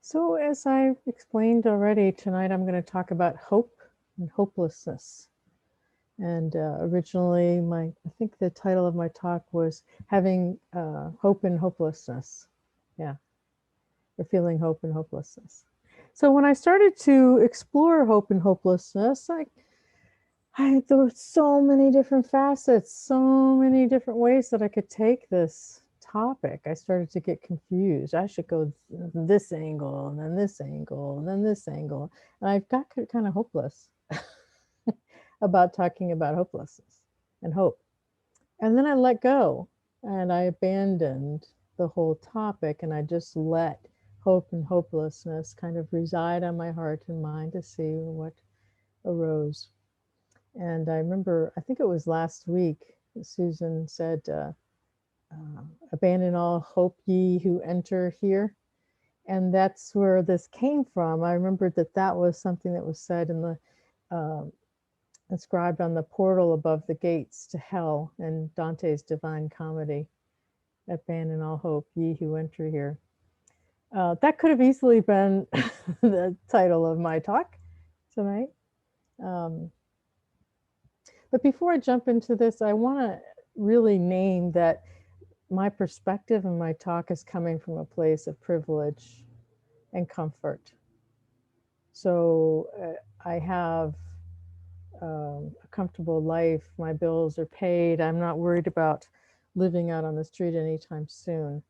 So, as I explained already, tonight I'm going to talk about hope and hopelessness. And originally, I think the title of my talk was Having Hope and Hopelessness. Yeah, or Feeling Hope and Hopelessness. So, when I started to explore hope and hopelessness, there were so many different facets, so many different ways that I could take this topic. I started to get confused. I should go this angle, and then this angle, and then this angle. And I got kind of hopeless about talking about hopelessness and hope. And then I let go and I abandoned the whole topic and I just let hope and hopelessness kind of reside on my heart and mind to see what arose. And I remember, I think it was last week, Susan said, abandon all hope ye who enter here. And that's where this came from. I remembered that was something that was said in the, inscribed on the portal above the gates to hell in Dante's Divine Comedy. Abandon all hope ye who enter here. That could have easily been the title of my talk tonight. But before I jump into this, I want to really name that my perspective and my talk is coming from a place of privilege and comfort. So I have a comfortable life. My bills are paid. I'm not worried about living out on the street anytime soon.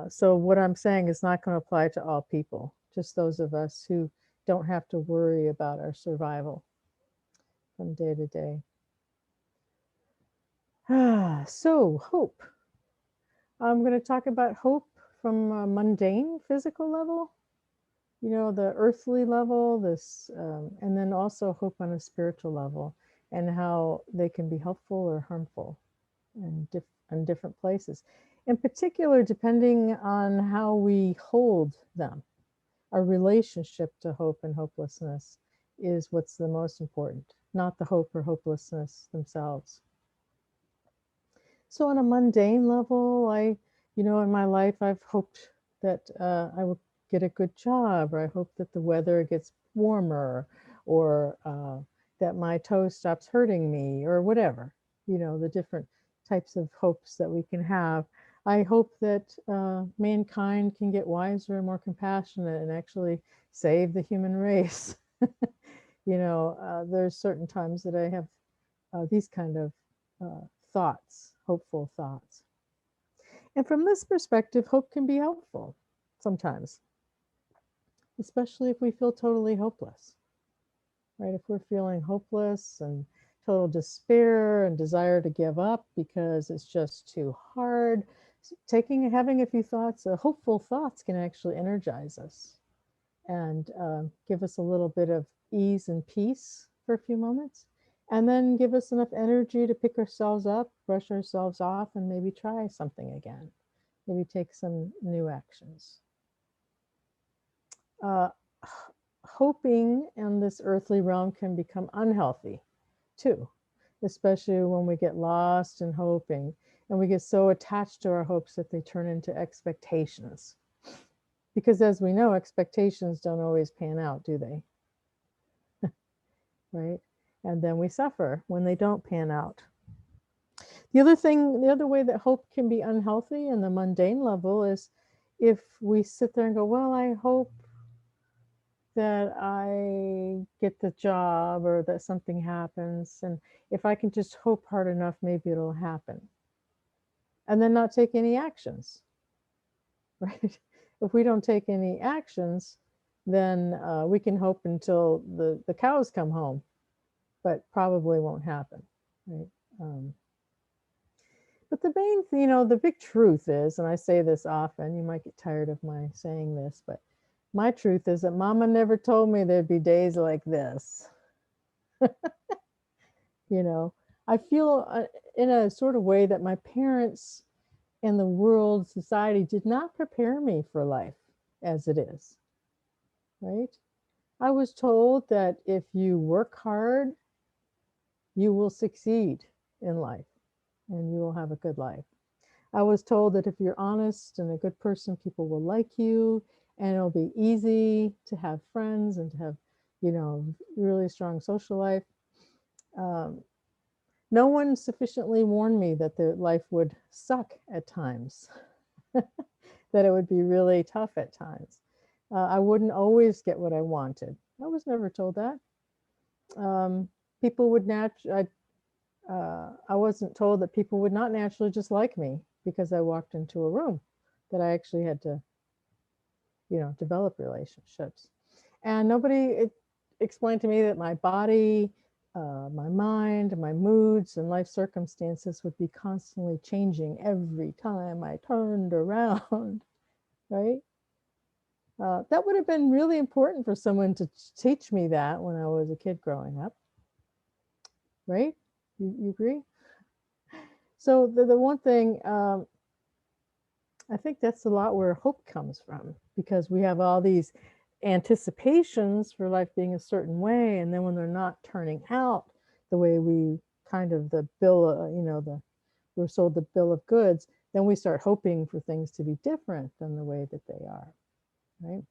So what I'm saying is not going to apply to all people, just those of us who don't have to worry about our survival from day to day. So hope. I'm going to talk about hope from a mundane physical level, the earthly level, and then also hope on a spiritual level, and how they can be helpful or harmful in different places. In particular, depending on how we hold them. Our relationship to hope and hopelessness is what's the most important, not the hope or hopelessness themselves. So on a mundane level, in my life, I've hoped that I will get a good job, or I hope that the weather gets warmer, or that my toe stops hurting me, or whatever, the different types of hopes that we can have. I hope that mankind can get wiser and more compassionate and actually save the human race. There's certain times that I have these kind of thoughts, hopeful thoughts. And from this perspective, hope can be helpful sometimes, especially if we feel totally hopeless, right? If we're feeling hopeless and total despair and desire to give up because it's just too hard, having a few thoughts, hopeful thoughts can actually energize us and give us a little bit of ease and peace for a few moments, and then give us enough energy to pick ourselves up, brush ourselves off, and maybe try something again. Maybe take some new actions. Hoping in this earthly realm can become unhealthy too, especially when we get lost in hoping and we get so attached to our hopes that they turn into expectations. Because as we know, expectations don't always pan out, do they? Right? And then we suffer when they don't pan out. The other way that hope can be unhealthy in the mundane level is if we sit there and go, well, I hope that I get the job or that something happens. And if I can just hope hard enough, maybe it'll happen. And then not take any actions, right? If we don't take any actions, then we can hope until the cows come home, but probably won't happen, right? But the big truth is, and I say this often, you might get tired of my saying this, but my truth is that Mama never told me there'd be days like this. I feel in a sort of way that my parents and the world, society did not prepare me for life as it is, right? I was told that if you work hard, you will succeed in life and you will have a good life. I was told that if you're honest and a good person, people will like you and it'll be easy to have friends and to have, really strong social life. Um, no one sufficiently warned me that the life would suck at times, that it would be really tough at times. I wouldn't always get what I wanted. I was never told that. People would I wasn't told that people would not naturally just like me because I walked into a room, that I actually had to, develop relationships. And nobody explained to me that my body, my mind, my moods, and life circumstances would be constantly changing every time I turned around, right? That would have been really important for someone to teach me that when I was a kid growing up, right? You agree? So the one thing, I think that's a lot where hope comes from, because we have all these anticipations for life being a certain way, and then when they're not turning out the way we kind of the bill, we're sold the bill of goods, then we start hoping for things to be different than the way that they are, right?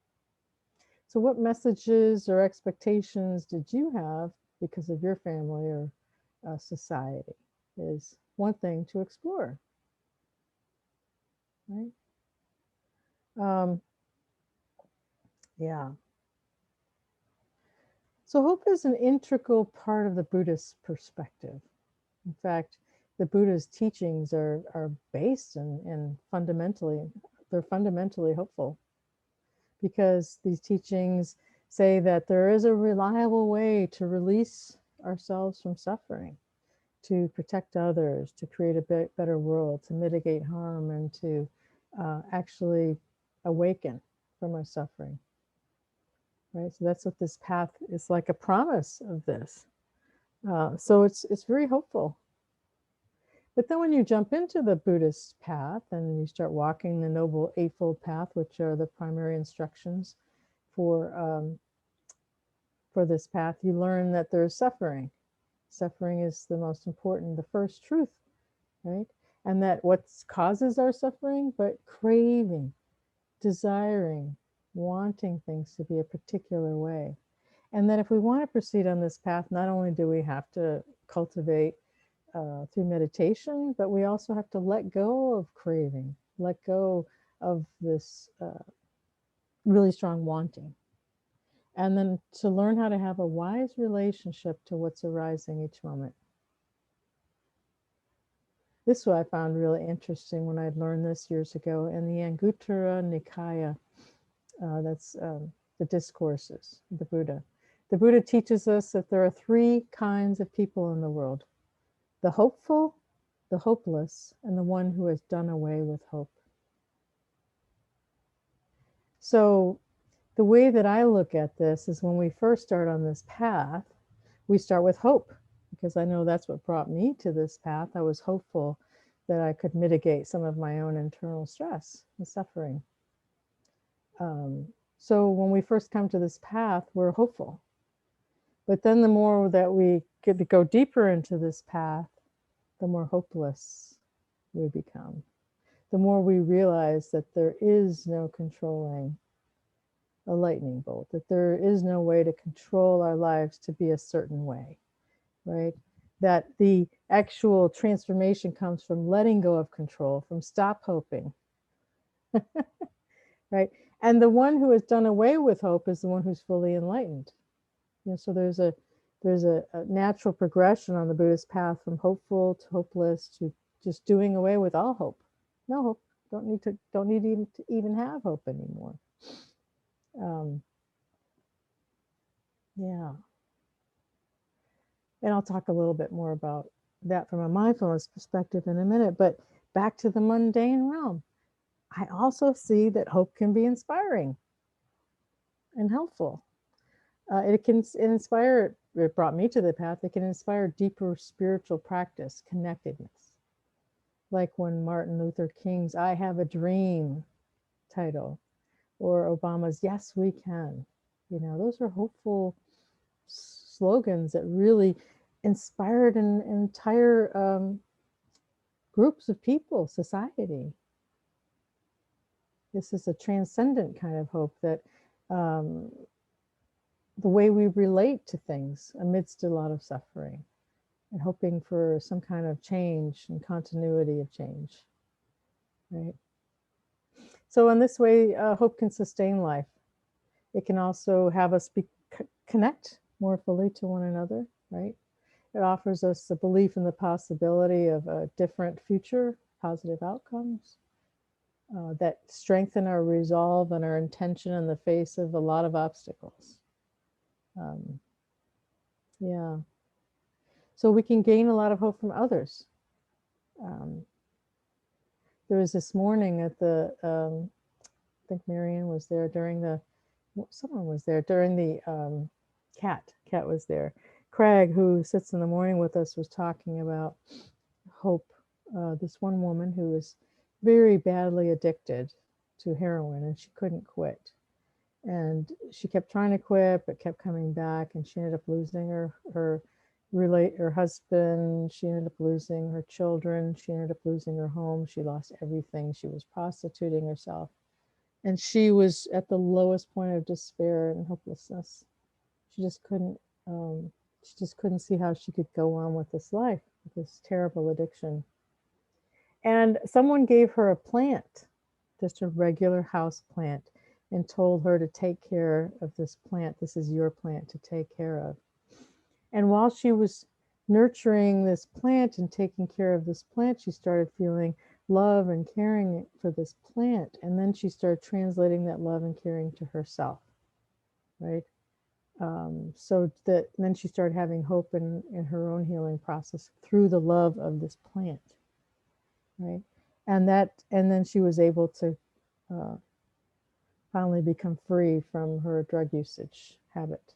So what messages or expectations did you have because of your family or society is one thing to explore, right? Yeah. So hope is an integral part of the Buddhist perspective. In fact, the Buddha's teachings are based in they're fundamentally hopeful, because these teachings say that there is a reliable way to release ourselves from suffering, to protect others, to create a better world, to mitigate harm, and to actually awaken from our suffering. Right? So that's what this path is like, a promise of this. So it's very hopeful. But then when you jump into the Buddhist path and you start walking the Noble Eightfold Path, which are the primary instructions for this path, you learn that there's suffering. Suffering is the most important, the first truth, right? And that what causes our suffering, but craving, desiring, wanting things to be a particular way. And that if we want to proceed on this path, not only do we have to cultivate through meditation, but we also have to let go of craving, let go of this really strong wanting. And then to learn how to have a wise relationship to what's arising each moment. This is what I found really interesting when I'd learned this years ago in the Anguttara Nikaya. That's the discourses of the Buddha. The Buddha teaches us that there are three kinds of people in the world: the hopeful, the hopeless, and the one who has done away with hope. So the way that I look at this is, when we first start on this path, we start with hope, because I know that's what brought me to this path. I was hopeful that I could mitigate some of my own internal stress and suffering. So when we first come to this path, we're hopeful. But then the more that we get to go deeper into this path, the more hopeless we become. The more we realize that there is no controlling a lightning bolt, that there is no way to control our lives to be a certain way, right? That the actual transformation comes from letting go of control, from stop hoping, right? And the one who has done away with hope is the one who's fully enlightened. So there's a natural progression on the Buddhist path from hopeful to hopeless to just doing away with all hope. No hope. Don't need to even have hope anymore. Yeah. And I'll talk a little bit more about that from a mindfulness perspective in a minute. But back to the mundane realm, I also see that hope can be inspiring and helpful. It can inspire, it brought me to the path, it can inspire deeper spiritual practice, connectedness. Like when Martin Luther King's "I Have a Dream" title, or Obama's "Yes, We Can." Those are hopeful slogans that really inspired an entire groups of people, society. This is a transcendent kind of hope that um, the way we relate to things amidst a lot of suffering and hoping for some kind of change and continuity of change, right? So in this way, hope can sustain life. It can also have us connect more fully to one another, right? It offers us a belief in the possibility of a different future, positive outcomes that strengthen our resolve and our intention in the face of a lot of obstacles. Yeah. So we can gain a lot of hope from others. There was this morning at the, I think Marianne was there during the, someone was there during the, Cat was there. Craig, who sits in the morning with us, was talking about hope. This one woman who was very badly addicted to heroin and she couldn't quit. And she kept trying to quit, but kept coming back, and she ended up losing her husband. She ended up losing her children. She ended up losing her home. She lost everything. She was prostituting herself. And she was at the lowest point of despair and hopelessness. She just couldn't see how she could go on with this life, with this terrible addiction. And someone gave her a plant, just a regular house plant, and told her to take care of this plant. This is your plant to take care of. And while she was nurturing this plant and taking care of this plant, she started feeling love and caring for this plant. And then she started translating that love and caring to herself, right? So that then she started having hope in her own healing process through the love of this plant, right? And then she was able to finally become free from her drug usage habit.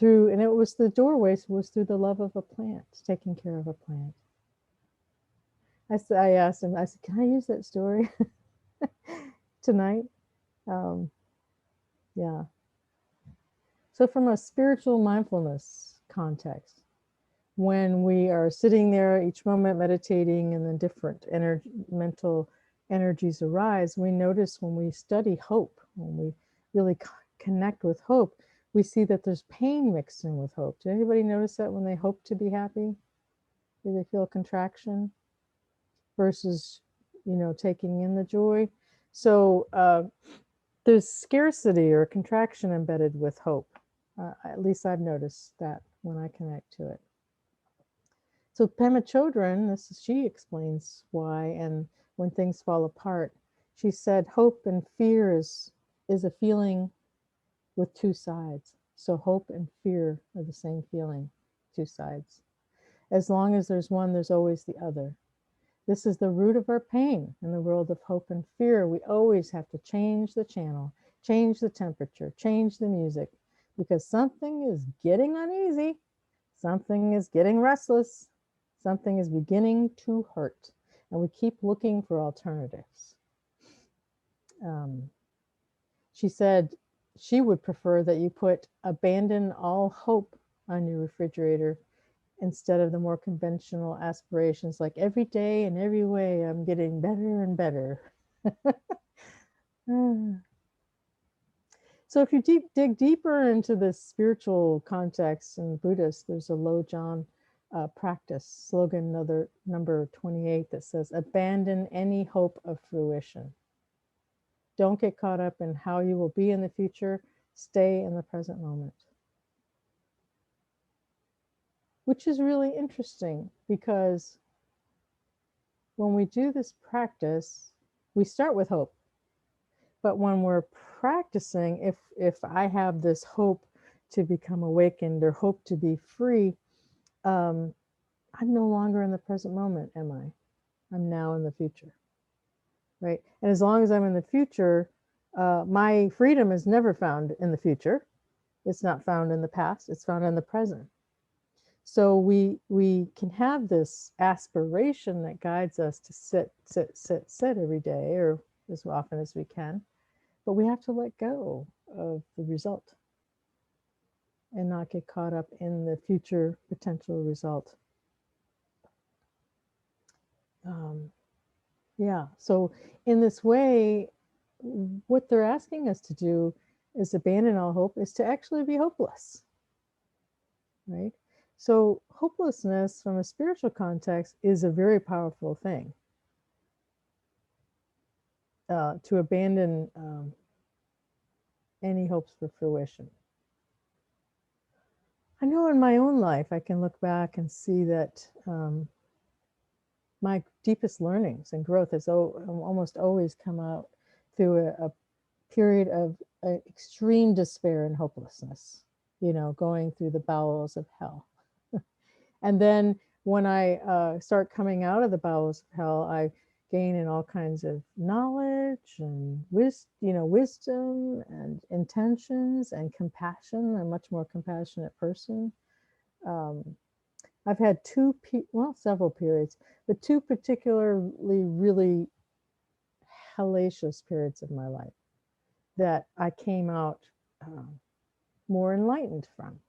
And it was the doorway was through the love of a plant, taking care of a plant. I asked him, I said, can I use that story tonight? Yeah. So from a spiritual mindfulness context, when we are sitting there each moment meditating and then different mental energies arise, we notice when we study hope, when we really connect with hope, we see that there's pain mixed in with hope. Did anybody notice that when they hope to be happy? Do they feel contraction versus, taking in the joy? So there's scarcity or contraction embedded with hope. At least I've noticed that when I connect to it. So Pema Chodron, she explains why, and when things fall apart, she said hope and fear is a feeling with two sides. So hope and fear are the same feeling, two sides. As long as there's one, there's always the other. This is the root of our pain in the world of hope and fear. We always have to change the channel, change the temperature, change the music, because something is getting uneasy, something is getting restless, something is beginning to hurt, and we keep looking for alternatives. She said she would prefer that you put abandon all hope on your refrigerator instead of the more conventional aspirations like every day and every way I'm getting better and better. So if you dig deeper into this spiritual context in Buddhist, there's a Lojong practice, slogan number 28, that says, abandon any hope of fruition. Don't get caught up in how you will be in the future. Stay in the present moment. Which is really interesting because when we do this practice, we start with hope. But when we're practicing, if I have this hope to become awakened or hope to be free, I'm no longer in the present moment, am I? I'm now in the future, right? And as long as I'm in the future, my freedom is never found in the future. It's not found in the past. It's found in the present. So we can have this aspiration that guides us to sit every day, or as often as we can. But we have to let go of the result and not get caught up in the future potential result. Yeah, so in this way, what they're asking us to do is abandon all hope, is to actually be hopeless, right? So hopelessness from a spiritual context is a very powerful thing. To abandon any hopes for fruition. I know in my own life, I can look back and see that my deepest learnings and growth has almost always come out through a period of extreme despair and hopelessness, you know, going through the bowels of hell. And then when I start coming out of the bowels of hell, I gain in all kinds of knowledge and wisdom and intentions and compassion. I'm a much more compassionate person. I've had several periods, but two particularly really hellacious periods of my life that I came out more enlightened from.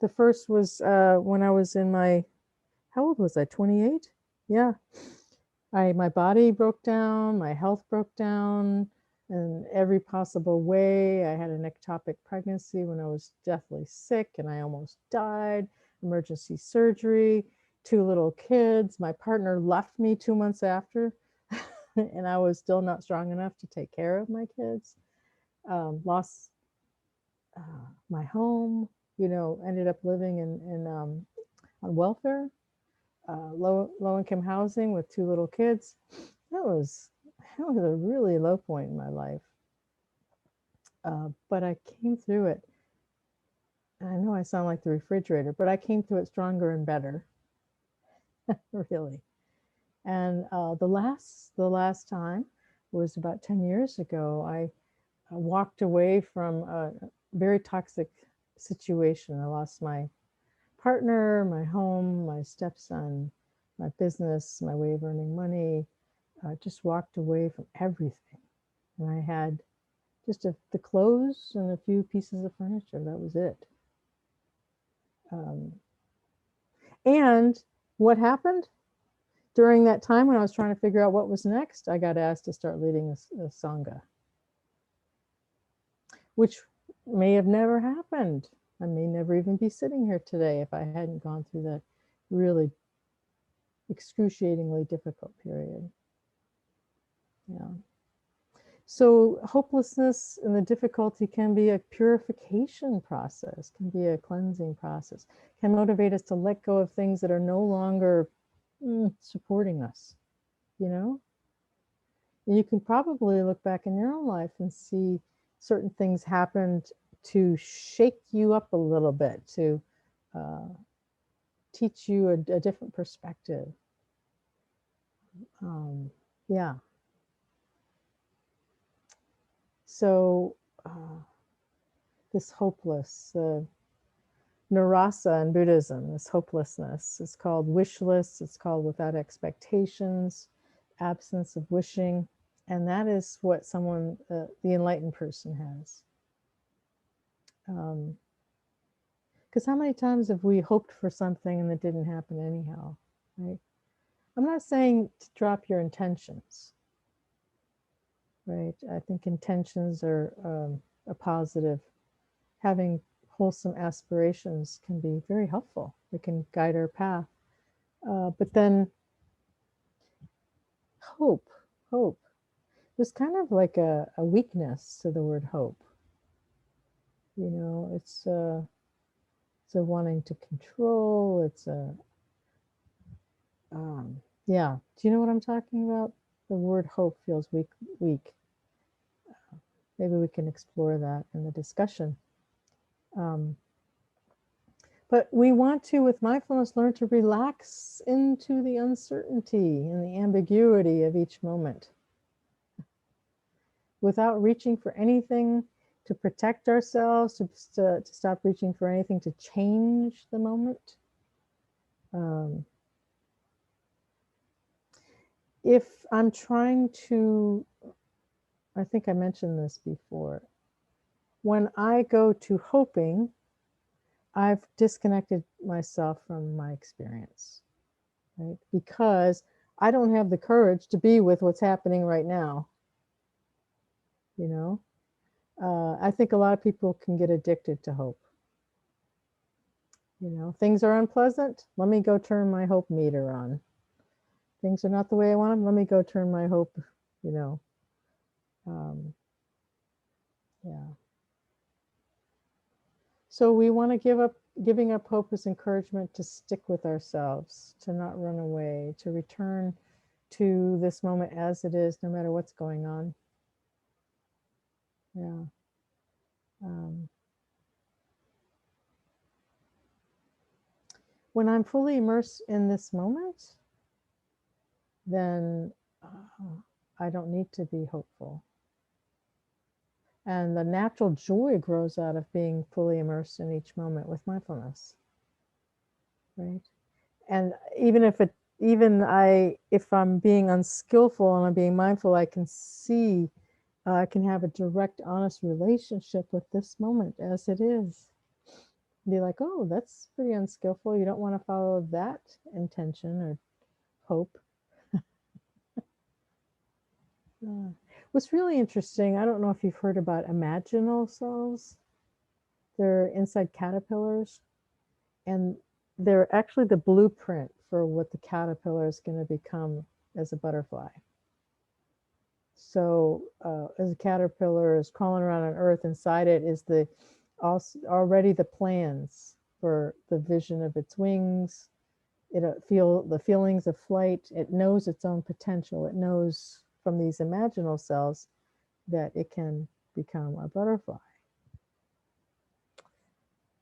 The first was when I was in how old was I? 28? Yeah. My body broke down, my health broke down in every possible way. I had an ectopic pregnancy when I was deathly sick and I almost died, emergency surgery, 2 little kids. My partner left me 2 months after, and I was still not strong enough to take care of my kids. Lost my home, ended up living on welfare. Low income housing with 2 little kids. That was a really low point in my life. But I came through it. I know I sound like the refrigerator, but I came through it stronger and better. Really. And the last time was about 10 years ago. I walked away from a very toxic situation. I lost my partner, my home, my stepson, my business, my way of earning money. Just walked away from everything. And I had just the clothes and a few pieces of furniture. That was it. And what happened during that time when I was trying to figure out what was next? I got asked to start leading a Sangha, which may have never happened. I may never even be sitting here today if I hadn't gone through that really excruciatingly difficult period. Yeah. So hopelessness and the difficulty can be a purification process, can be a cleansing process, can motivate us to let go of things that are no longer supporting us, And you can probably look back in your own life and see certain things happened to shake you up a little bit, to teach you a different perspective. Yeah. So this hopeless, nirasa in Buddhism, this hopelessness, is called wishless, it's called without expectations, absence of wishing, and that is what someone, the enlightened person has. Because how many times have we hoped for something and it didn't happen anyhow, right? I'm not saying to drop your intentions, right? I think intentions are a positive. Having wholesome aspirations can be very helpful. They can guide our path. But then hope. There's kind of like a weakness to the word hope. It's a wanting to control. It's yeah. Do you know what I'm talking about? The word hope feels weak. Maybe we can explore that in the discussion. But we want to, with mindfulness, learn to relax into the uncertainty and the ambiguity of each moment without reaching for anything to protect ourselves, to stop reaching for anything to change the moment. If I'm trying to, I think I mentioned this before, when I go to hoping, I've disconnected myself from my experience, right? Because I don't have the courage to be with what's happening right now. you know. I think a lot of people can get addicted to hope. You know, things are unpleasant. Let me go turn my hope meter on. Things are not the way I want them. Let me go turn my hope, you know. Um, yeah. So we want to giving up hope is encouragement to stick with ourselves, to not run away, to return to this moment as it is, no matter what's going on. Yeah. When I'm fully immersed in this moment, then I don't need to be hopeful. And the natural joy grows out of being fully immersed in each moment with mindfulness, right? And if I'm being unskillful and I'm being mindful, I can see, I can have a direct, honest relationship with this moment as it is. Be like, oh, that's pretty unskillful. You don't want to follow that intention or hope. What's really interesting, I don't know if you've heard about imaginal cells. They're inside caterpillars, and they're actually the blueprint for what the caterpillar is going to become as a butterfly. So as a caterpillar is crawling around on earth, inside it is already the plans for the vision of its wings. It feel the feelings of flight. It knows its own potential. It knows from these imaginal cells that it can become a butterfly.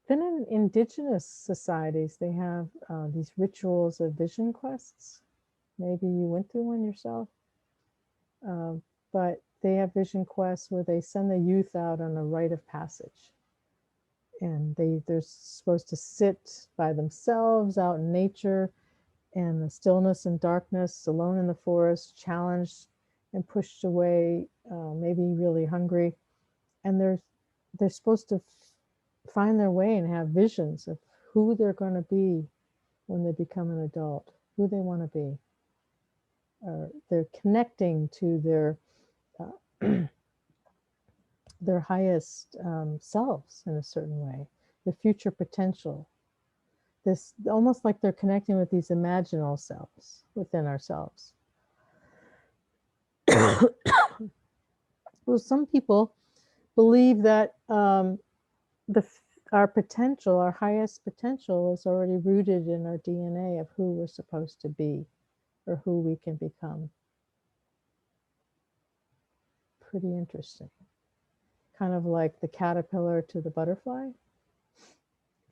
Then in indigenous societies, they have these rituals of vision quests. Maybe you went through one yourself. But they have vision quests where they send the youth out on a rite of passage. And they're supposed to sit by themselves out in nature and the stillness and darkness, alone in the forest, challenged and pushed away, maybe really hungry. And they're supposed to find their way and have visions of who they're going to be when they become an adult, who they want to be. They're connecting to their highest selves in a certain way, the future potential. This almost like they're connecting with these imaginal selves within ourselves. Well, some people believe that our potential, our highest potential, is already rooted in our DNA of who we're supposed to be or who we can become. Pretty interesting. Kind of like the caterpillar to the butterfly,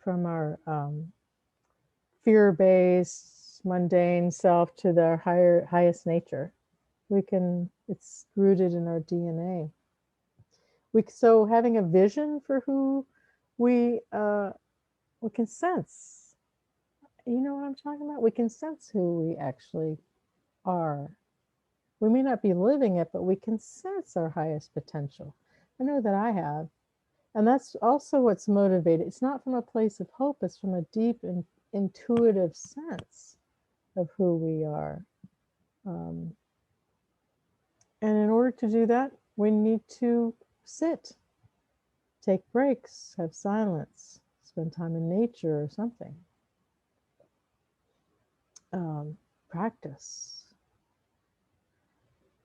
from our fear-based, mundane self to their highest nature. It's rooted in our DNA. So having a vision for who we can sense. You know what I'm talking about? We can sense who we actually are. We may not be living it, but we can sense our highest potential. I know that I have. And that's also what's motivated. It's not from a place of hope, it's from a deep and intuitive sense of who we are. And in order to do that, we need to sit, take breaks, have silence, spend time in nature or something. Practice.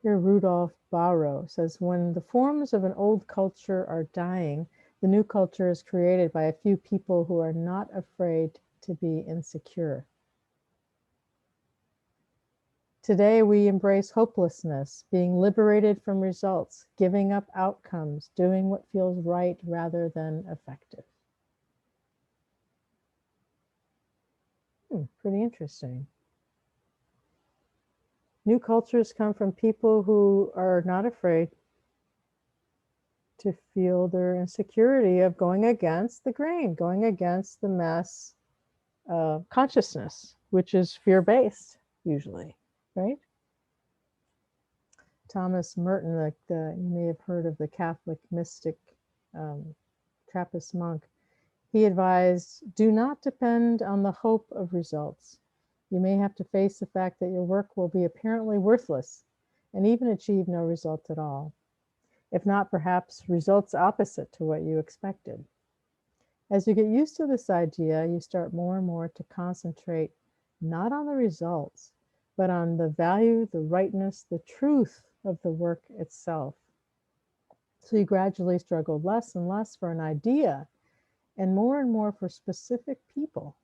Here, Rudolf Barrow says, when the forms of an old culture are dying, the new culture is created by a few people who are not afraid to be insecure. Today, we embrace hopelessness, being liberated from results, giving up outcomes, doing what feels right rather than effective. Pretty interesting. New cultures come from people who are not afraid to feel their insecurity of going against the grain, going against the mass consciousness, which is fear-based usually, right? Thomas Merton, you may have heard of the Catholic mystic Trappist monk. He advised, do not depend on the hope of results. You may have to face the fact that your work will be apparently worthless and even achieve no result at all. if not perhaps results opposite to what you expected. As you get used to this idea, you start more and more to concentrate not on the results, but on the value, the rightness, the truth of the work itself. So you gradually struggle less and less for an idea and more for specific people.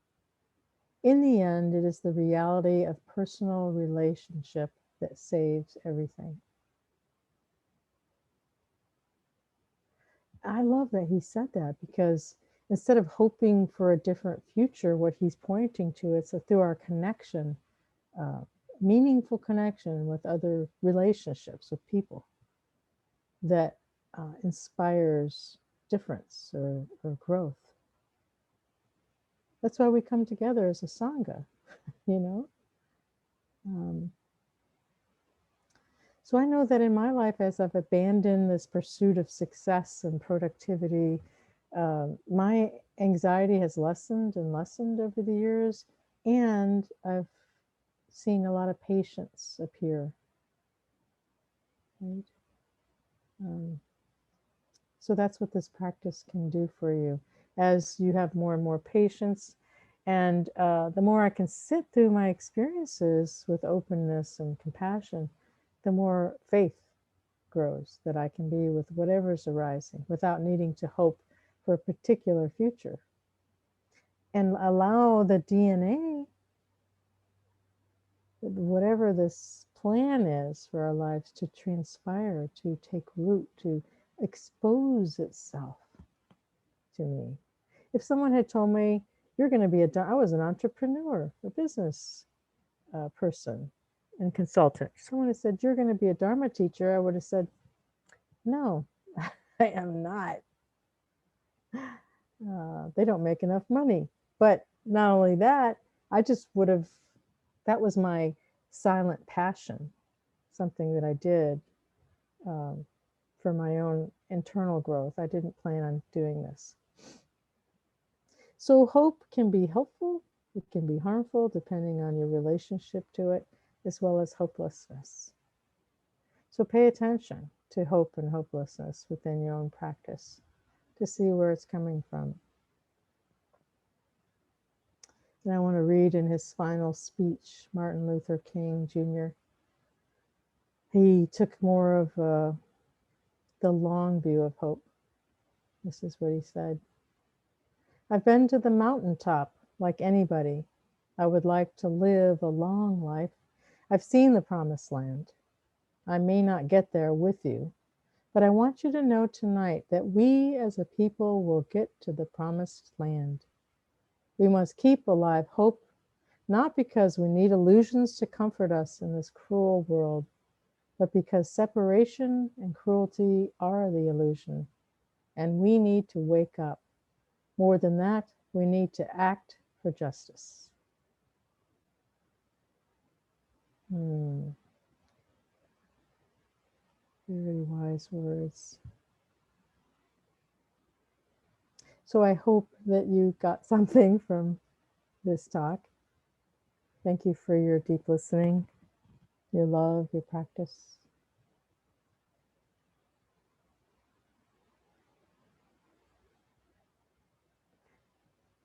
In the end, it is the reality of personal relationship that saves everything. I love that he said that, because instead of hoping for a different future, what he's pointing to is through our connection, meaningful connection with other relationships with people, that inspires difference or growth. That's why we come together as a Sangha, you know? So I know that in my life, as I've abandoned this pursuit of success and productivity, my anxiety has lessened and lessened over the years, and I've seen a lot of patience appear. Right? So that's what this practice can do for you. As you have more and more patience, and the more I can sit through my experiences with openness and compassion, the more faith grows that I can be with whatever's arising without needing to hope for a particular future. And allow the DNA, whatever this plan is for our lives, to transpire, to take root, to expose itself to me. If someone had told me, you're going to be I was an entrepreneur, a business person and consultant. Someone had said, you're going to be a Dharma teacher, I would have said, no, I am not. They don't make enough money. But not only that, I just would have, that was my silent passion, something that I did for my own internal growth. I didn't plan on doing this. So hope can be helpful, it can be harmful, depending on your relationship to it, as well as hopelessness. So pay attention to hope and hopelessness within your own practice to see where it's coming from. And I want to read in his final speech, Martin Luther King Jr. He took more of the long view of hope. This is what he said. I've been to the mountaintop like anybody. I would like to live a long life. I've seen the promised land. I may not get there with you, but I want you to know tonight that we as a people will get to the promised land. We must keep alive hope, not because we need illusions to comfort us in this cruel world, but because separation and cruelty are the illusion, and we need to wake up. More than that, we need to act for justice. Very wise words. So I hope that you got something from this talk. Thank you for your deep listening, your love, your practice.